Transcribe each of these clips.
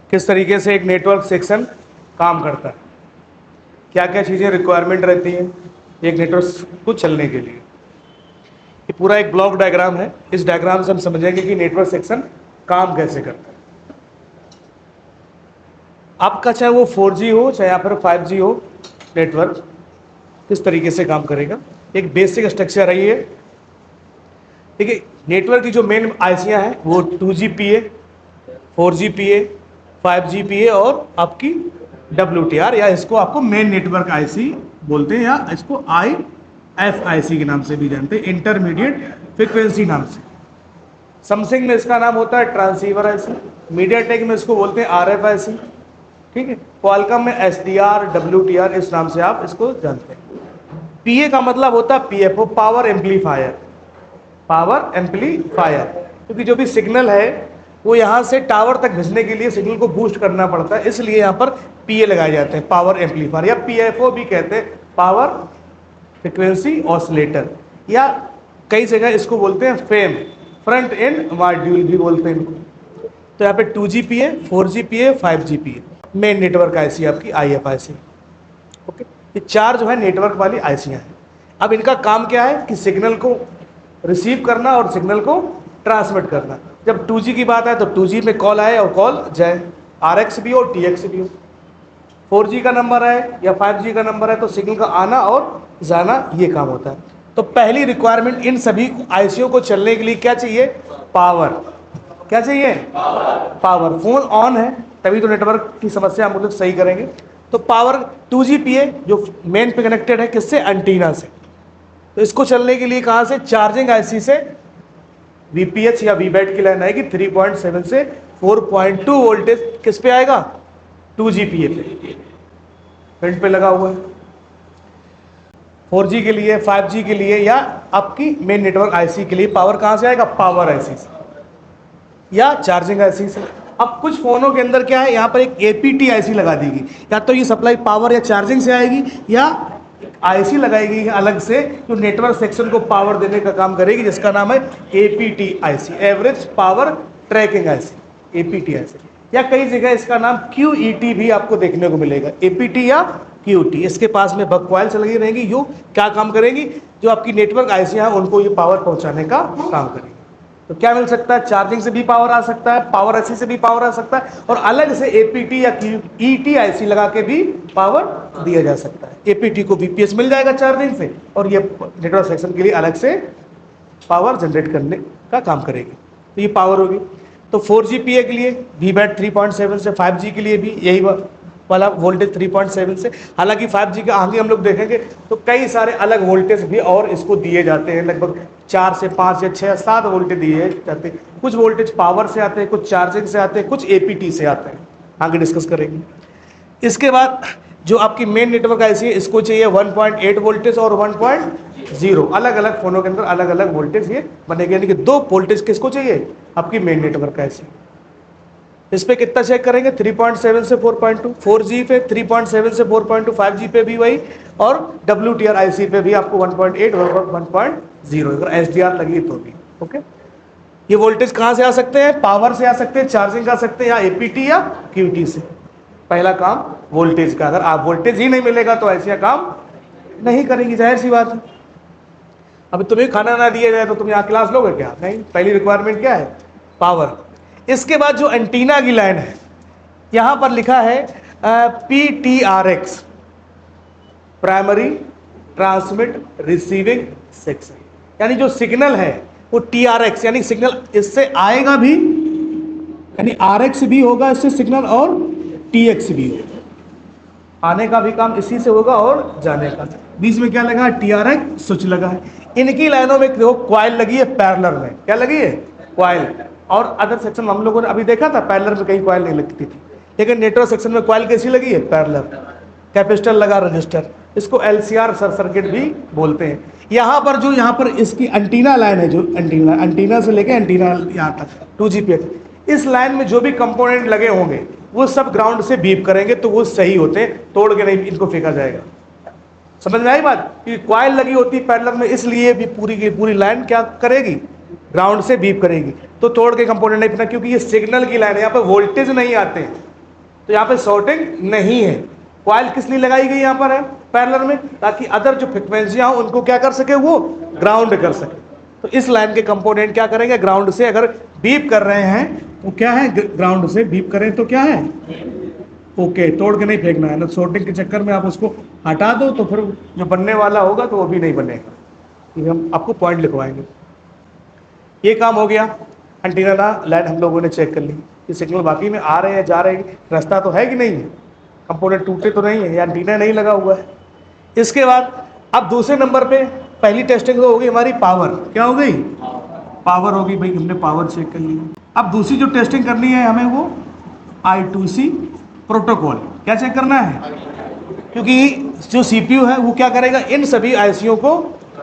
किस तरीके से एक नेटवर्क सेक्शन काम करता है, क्या क्या चीज़ें रिक्वायरमेंट रहती हैं एक नेटवर्क को चलने के लिए। ये पूरा एक ब्लॉक डायग्राम है। इस डायग्राम से हम समझेंगे कि नेटवर्क सेक्शन काम कैसे करता है। आपका चाहे वो 4G हो चाहे या फिर 5G हो, नेटवर्क किस तरीके से काम करेगा, एक बेसिक स्ट्रक्चर है ये। देखिए, नेटवर्क की जो मेन आईसियाँ हैं वो 2GPA, 4GPA, 5GPA और आपकी WTR, या इसको आपको मेन नेटवर्क आईसी बोलते हैं, या इसको IFIC के नाम से भी जानते हैं, इंटरमीडिएट फ्रीक्वेंसी नाम से। सैमसंग में इसका नाम होता है ट्रांसीवर आईसी, मीडियाटेक में इसको बोलते हैं RFIC, ठीक है। क्वालकॉम में SDR, WTR, इस नाम से आप इसको जानते हैं। PA का मतलब होता है PFO, power amplifier, power amplifier, क्योंकि जो भी सिग्नल है वो यहाँ से टावर तक भेजने के लिए सिग्नल को बूस्ट करना पड़ता है, इसलिए यहाँ पर PA लगाए जाते हैं, पावर एम्पलीफायर, या PFO भी कहते हैं, पावर फ्रीक्वेंसी ऑसिलेटर, या कई जगह इसको बोलते हैं फेम, फ्रंट एंड मॉड्यूल भी बोलते हैं इनको। तो यहाँ पे 2GPA, 4GPA, 5GPA main network IC आपकी IFIC। ओके, ये चार जो है नेटवर्क वाली आईसियाँ हैं। अब इनका काम क्या है कि सिग्नल को रिसीव करना और सिग्नल को ट्रांसमिट करना। जब 2G की बात आए तो 2G में कॉल आए और कॉल जाए, RX भी हो TX भी हो। 4G का नंबर है या 5G का नंबर है तो सिग्नल का आना और जाना, ये काम होता है। तो पहली रिक्वायरमेंट इन सभी आईसीओ को चलने के लिए क्या चाहिए? पावर। क्या चाहिए? पावर। फोन ऑन है तभी तो नेटवर्क की समस्या हम लोग सही करेंगे। तो पावर 2GPA जो मेन पे कनेक्टेड है किससे? एंटीना से। तो इसको चलने के लिए कहाँ से? चार्जिंग आईसी से VPH या VBAT की लाइन आएगी 3.7 से 4.2 वोल्टेज किस पे आएगा? 2GPA पे, फ्रंट पे लगा हुआ है। 4G के लिए, 5G के लिए या आपकी मेन नेटवर्क आईसी के लिए पावर कहाँ से आएगा? पावर आईसी से या चार्जिंग आईसी से। अब कुछ फोनों के अंदर क्या है, यहाँ पर एक APT आईसी लगा देगी, या तो ये सप्लाई पावर या चार्जिंग से आएगी या आईसी लगाएगी अलग से जो नेटवर्क सेक्शन को पावर देने का काम करेगी, जिसका नाम है APT IC, average power tracking IC, APT IC. या कई जगह इसका नाम QET भी आपको देखने को मिलेगा, APT या QET। इसके पास में बकवाइल्स लगी रहेंगी, जो क्या काम करेंगी? जो आपकी नेटवर्क आईसी है उनको ये पावर पहुंचाने का काम करेगी। तो क्या मिल सकता है? चार्जिंग से भी पावर आ सकता है, पावर आईसी से भी पावर आ सकता है, और अलग से APT या QET आईसी लगा के भी पावर दिया जा सकता है। APT को VPS मिल जाएगा चार्जिंग से, और ये नेटवर्क सेक्शन के लिए अलग से पावर जनरेट करने का काम करेगी। तो ये पावर होगी। तो 4GPA के लिए VBAT 3.7 से, 5G के लिए भी यही वाला वोल्टेज 3.7 से। हालांकि 5G के आगे हम लोग देखेंगे तो कई सारे अलग वोल्टेज भी और इसको दिए जाते हैं, लगभग 4 से 5 या 6 या 7 वोल्टेज दिए जाते हैं। कुछ वोल्टेज पावर से आते हैं, कुछ चार्जिंग से आते हैं, कुछ APT से आते हैं, आगे डिस्कस करेंगे। इसके बाद जो आपकी मेन नेटवर्क आईसी है इसको चाहिए 1.8 वोल्टेज और 1.0, अलग अलग फोनों के अंदर अलग अलग वोल्टेज ये बनेगा, यानी कि 2 वोल्टेज किसको चाहिए? आपकी मेन नेटवर्क आईसी। इस पे कितना चेक करेंगे? 3.7 से 4.2, 4G पे 3.7 से 4.2, 5G पे भी वही, और WTR आईसी पे भी आपको 1.8 और 1.0, अगर SDR लगी तो भी। ओके, ये वोल्टेज कहाँ से आ सकते हैं? पावर से आ सकते हैं, चार्जिंग आ सकते हैं, या APT या QT से। पहला काम वोल्टेज का। अगर आप वोल्टेज ही नहीं मिलेगा तो ऐसे काम नहीं करेंगी, जाहिर सी बात है। अब तुम्हें खाना ना दिया जाए तो तुम यहाँ क्लास लोगे क्या? नहीं। पहली रिक्वायरमेंट क्या है? पावर। इसके बाद जो एंटीना की लाइन है, यहाँ पर लिखा है PTRX, primary transmit receiving section, यानी जो सिग्नल है वो TRX, यानी सिग्नल इससे आएगा भी, यानी RX भी होगा इससे सिग्नल, और TX भी होगा। आने का भी काम इसी से होगा और जाने का। बीच में क्या लगा? TRX स्विच लगा है। इनकी लाइनों में देखो क्वाइल लगी है पैरेलल में। क्या लगी है? क्वाइल। और अदर सेक्शन में हम लोगों ने अभी देखा था पैरेलल में कहीं क्वाइल नहीं लगती थी, लेकिन नेटवर्क सेक्शन में क्वाइल कैसी लगी है? पैरेलल। कैपेसिटर लगा, रजिस्टर, इसको LCR सर्किट भी बोलते हैं। यहाँ पर इसकी एंटीना लाइन है, जो एंटीना से लेके एंटीना यहाँ तक 2GPA, इस लाइन में जो भी कंपोनेंट लगे होंगे वो सब ग्राउंड से बीप करेंगे तो वो सही होते हैं, तोड़ के नहीं इनको फेंका जाएगा। समझ में आई बात? कि क्वाइल लगी होती है पैरेलल में, इसलिए भी पूरी की पूरी लाइन क्या करेगी? ग्राउंड से बीप करेगी, तो तोड़ के कंपोनेंट नहीं फेंकना, क्योंकि ये सिग्नल की लाइन है, यहाँ पर वोल्टेज नहीं आते हैं, तो यहाँ पे सॉर्टिंग नहीं है। कॉइल किस लिए लगाई गई यहाँ पर है पैरेलल में, ताकि अदर जो फ्रिक्वेंसियाँ हो उनको क्या कर सके, वो ग्राउंड कर सके। तो इस लाइन के कंपोनेंट क्या करेंगे, ग्राउंड से अगर बीप कर रहे हैं तो क्या है, ग्राउंड से बीप करें तो क्या है, ओके, तोड़ के नहीं फेंकना है ना, सॉर्टिंग के चक्कर में आप उसको हटा दो तो फिर जो बनने वाला होगा तो वो भी नहीं बनेगा। ये हम आपको पॉइंट लिखवाएंगे। ये काम हो गया। एंटीना लाइन हम लोगों ने चेक कर ली, ये सिग्नल बाकी में आ रहे हैं, जा रहे हैं, रास्ता तो है कि नहीं है, कंपोनेंट टूटे तो नहीं है, या एंटीना नहीं लगा हुआ है। इसके बाद अब दूसरे नंबर पे पहली टेस्टिंग तो होगी हमारी पावर, क्या हो गई, पावर होगी भाई, हमने पावर चेक कर ली। अब दूसरी जो टेस्टिंग करनी है हमें वो I2C प्रोटोकॉल, क्या चेक करना है, क्योंकि जो CPU है वो क्या करेगा, इन सभी आईसीओ को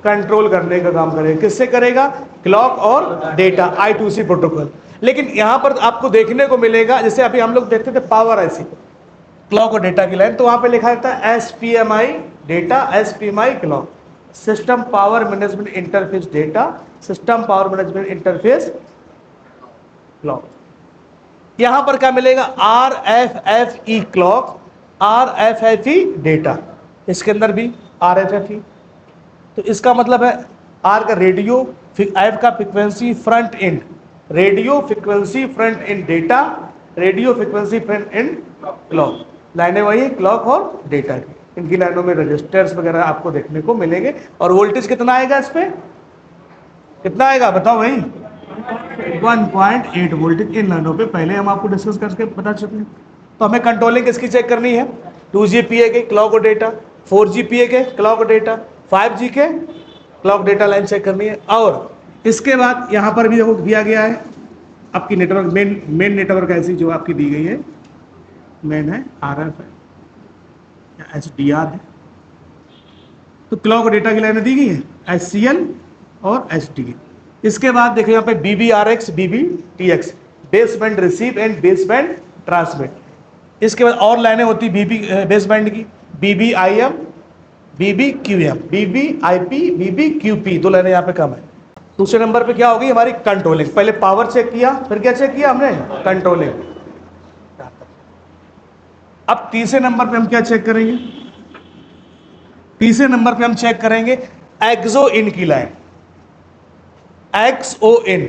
कंट्रोल करने का काम करेगा। किससे करेगा, क्लॉक और डेटा, I2C प्रोटोकॉल। लेकिन यहाँ पर आपको देखने को मिलेगा, जैसे अभी हम लोग देखते थे पावर आईसी, क्लॉक और डेटा की लाइन, तो वहाँ पे लिखा रहता है SPMI data, SPMI clock, system power management interface data, system power management interface clock. यहाँ पर क्या मिलेगा, RFFE क्लॉक, RFFE डेटा, इसके अंदर भी RFFE। तो इसका मतलब है R का रेडियो, F का frequency front and, radio frequency front end data, radio frequency front end clock. लाइनें वही क्लॉक और डेटा की, इनकी लाइनों में रजिस्टर्स वगैरह आपको देखने को मिलेंगे। और वोल्टेज कितना आएगा इस पे, कितना आएगा बताओ भाई, 1.8 वोल्टेज इन लाइनों पे पहले हम आपको डिस्कस करके बता चुके हैं। तो हमें कंट्रोलिंग किसकी चेक करनी है, 2GPA के क्लॉक और डेटा, 4GPA के क्लॉक और डेटा, 5G के क्लॉक डेटा लाइन चेक करनी है। और इसके बाद यहाँ पर भी देखो दिया गया है आपकी नेटवर्क, मेन नेटवर्क ऐसी जो आपकी दी गई है, मेन है RF है या HDR है। तो क्लॉक और डेटा की लाइनें दी गई है, HCL और HDA। इसके बाद देखिए यहाँ पे BBRX, BBTX, base band receive and base band transmit. इसके बाद और लाइनें होती बेस बैंड की, BBIM, BBQM, BBIP, BBQP, दो लाइनें यहाँ पे कम है। दूसरे नंबर पे क्या होगी हमारी कंट्रोलिंग, पहले पावर चेक किया, फिर क्या चेक किया हमने, कंट्रोलिंग। अब तीसरे नंबर पे हम क्या चेक करेंगे, तीसरे नंबर पे हम चेक करेंगे एक्सो इन की line, XON,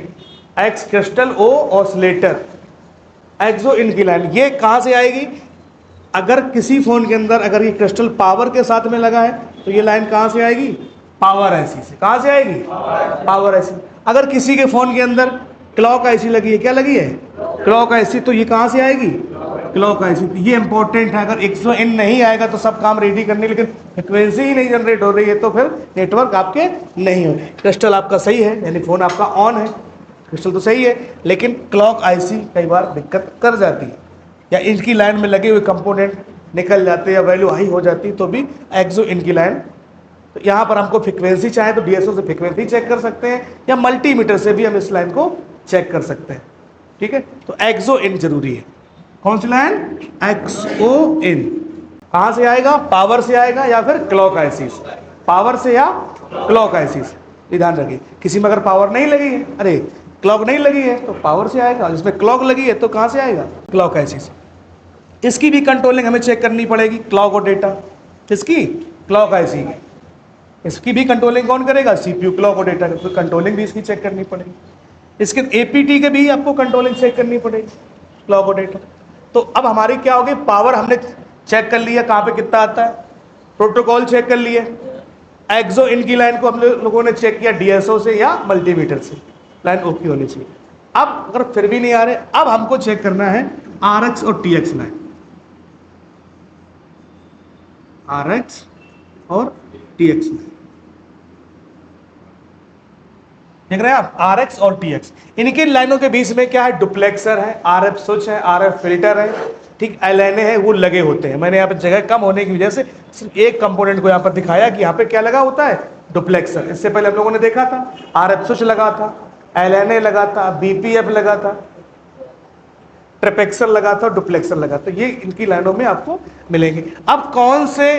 X crystal, O oscillator, XO in की लाइन। ये कहां से आएगी, अगर किसी फोन के अंदर अगर ये क्रिस्टल पावर के साथ में लगा है तो ये लाइन कहां से आएगी, पावर आईसी से। कहां से आएगी, पावर आईसी। अगर किसी के फोन के अंदर क्लॉक आईसी लगी है, क्या लगी है, क्लॉक आईसी, तो ये कहां से आएगी, क्लॉक आईसी। ये इंपॉर्टेंट है, अगर XON नहीं आएगा तो सब काम रेडी करने, लेकिन फ्रिक्वेंसी ही नहीं जनरेट हो रही है तो फिर नेटवर्क आपके नहीं हो। क्रिस्टल आपका सही है, यानी फोन आपका ऑन है, क्रिस्टल तो सही है, लेकिन क्लॉक आईसी कई बार दिक्कत कर जाती है, या इनकी लाइन में लगे हुए कंपोनेंट निकल जाते हैं या वैल्यू हाई हो जाती है, तो भी एक्सो इनकी लाइन। तो यहाँ पर हमको फ्रिक्वेंसी चाहे तो DSO से फ्रिक्वेंसी चेक कर सकते हैं, या मल्टीमीटर से भी हम इस लाइन को चेक कर सकते हैं। ठीक है, तो एक्सो इन जरूरी है। कौन सी लाइन, XON। कहाँ से आएगा, पावर से आएगा या फिर क्लॉक आईसी से, पावर से या क्लॉक आईसी से। ध्यान रखिए, किसी में अगर पावर नहीं लगी है, अरे क्लॉक नहीं लगी है तो पावर से आएगा, जिसमें क्लॉक लगी है तो कहाँ से आएगा, क्लॉक आईसी से। इसकी भी कंट्रोलिंग हमें चेक करनी पड़ेगी, क्लॉक और डेटा, इसकी क्लॉक आईसी की, इसकी भी कंट्रोलिंग कौन करेगा, CPU, क्लॉक और डेटा। तो कंट्रोलिंग भी इसकी चेक करनी पड़ेगी। इसके APT के भी आपको कंट्रोलिंग चेक करनी पड़ेगी, क्लॉक और डेटा। तो अब हमारी क्या होगी, पावर हमने चेक कर लिया कहाँ पे कितना आता है, प्रोटोकॉल चेक कर लिए, एक्सो इन की लाइन को हम लोगों ने चेक किया DSO से या मल्टीमीटर से, लाइन ओके होनी चाहिए। अब अगर फिर भी नहीं आ रहे, अब हमको चेक करना है RX और TX लाइन, RX और TX लाइन, देख रहे हैं आप, RX और TX। इनकी लाइनों के बीच में क्या है, डुप्लेक्सर है, RF स्विच है, RF फिल्टर है, ठीक, एलाइने हैं, वो लगे होते हैं। मैंने यहाँ पे जगह कम होने की वजह से सिर्फ एक कंपोनेंट को यहाँ पर दिखाया कि यहाँ पे क्या लगा होता है, डुप्लेक्सर। इससे पहले हम लोगों ने देखा था RF स्विच लगा था, एलाइने लगा था, BPF लगा था, ट्रिपेक्सर लगा था, डुप्लेक्सर लगा था। ये इनकी लाइनों में आपको मिलेंगे। अब कौन से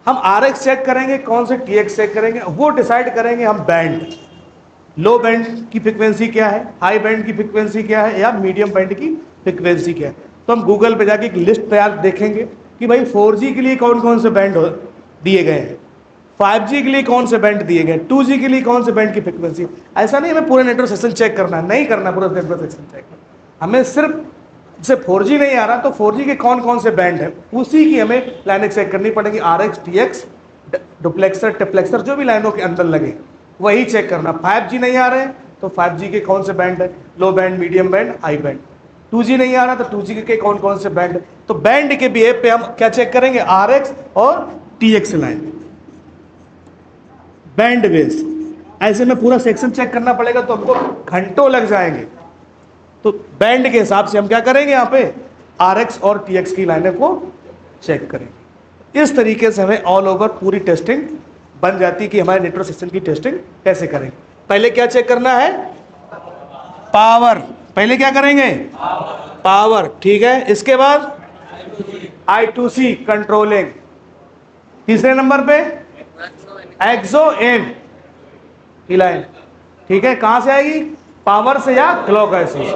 हम RX चेक करेंगे, कौन से TX चेक करेंगे, वो डिसाइड करेंगे हम बैंड, लो बैंड की फ्रिक्वेंसी क्या है, हाई बैंड की फ्रिक्वेंसी क्या है, या मीडियम बैंड की फ्रिक्वेंसी क्या है। तो हम गूगल पे जाके एक लिस्ट तैयार देखेंगे कि भाई 4G के लिए कौन कौन से बैंड दिए गए हैं, 5G के लिए कौन से बैंड दिए गए, 2G के लिए कौन से बैंड की फ्रिक्वेंसी। ऐसा नहीं हमें पूरा नेटवर्क सेक्शन चेक करना, नहीं करना पूरा नेटवर्क सेक्शन चेक करना, हमें सिर्फ जैसे 4G नहीं आ रहा तो 4G के कौन कौन से बैंड है उसी की हमें लाइनें चेक करनी पड़ेगी। RX, TX, डुप्लेक्सर, टिप्लेक्सर जो भी लाइनों के अंदर लगे वही चेक करना। 5G नहीं आ रहे हैं तो 5G के कौन से बैंड है, लो band, medium band, high band. 2G नहीं आ रहा तो 2G के कौन कौन से बैंड है। तो बैंड के बिहेव पे हम क्या चेक करेंगे, RX और TX लाइन, बैंड बेस। ऐसे में पूरा सेक्शन चेक करना पड़ेगा तो हमको घंटों लग जाएंगे। तो बैंड के हिसाब से हम क्या करेंगे, यहाँ पे RX और TX की लाइनें को चेक करेंगे। इस तरीके से हमें ऑल ओवर पूरी टेस्टिंग बन जाती है कि हमारे नेटवर्क सिस्टम की टेस्टिंग कैसे करेंगे। पहले क्या चेक करना है, पावर। पहले क्या करेंगे, पावर, ठीक है। इसके बाद I2C कंट्रोलिंग। तीसरे नंबर पे एक्सो इन की लाइन, ठीक है। कहां से आएगी, पावर से या क्लॉक ऐसे।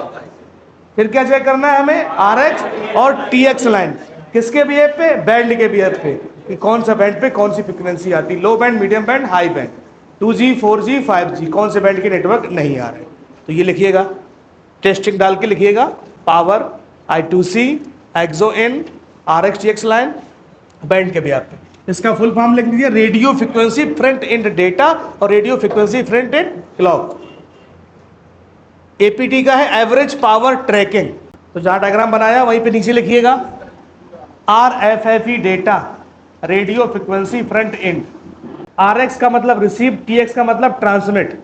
फिर क्या चेक करना है हमें, RX और TX लाइन, किसके बिहेव पे, बैंड के बिहेव पे, कि कौन सा बैंड पे कौन सी फ्रिक्वेंसी आती, लो band, medium band, high band, 2G, 4G, 5G, कौन से बैंड के नेटवर्क नहीं आ रहे। तो ये लिखिएगा, टेस्टिंग डाल के लिखिएगा, power, I2C, XO in, RX TX line, band के बिहेव पे। इसका फुल फॉर्म लिख लीजिए, radio frequency front end data और radio frequency front end clock. APT का है एवरेज पावर ट्रैकिंग। तो जहां डायग्राम बनाया वहीं पे नीचे लिखिएगा, RFFE data, radio frequency front and. RX का मतलब रिसीव, TX का मतलब ट्रांसमिट।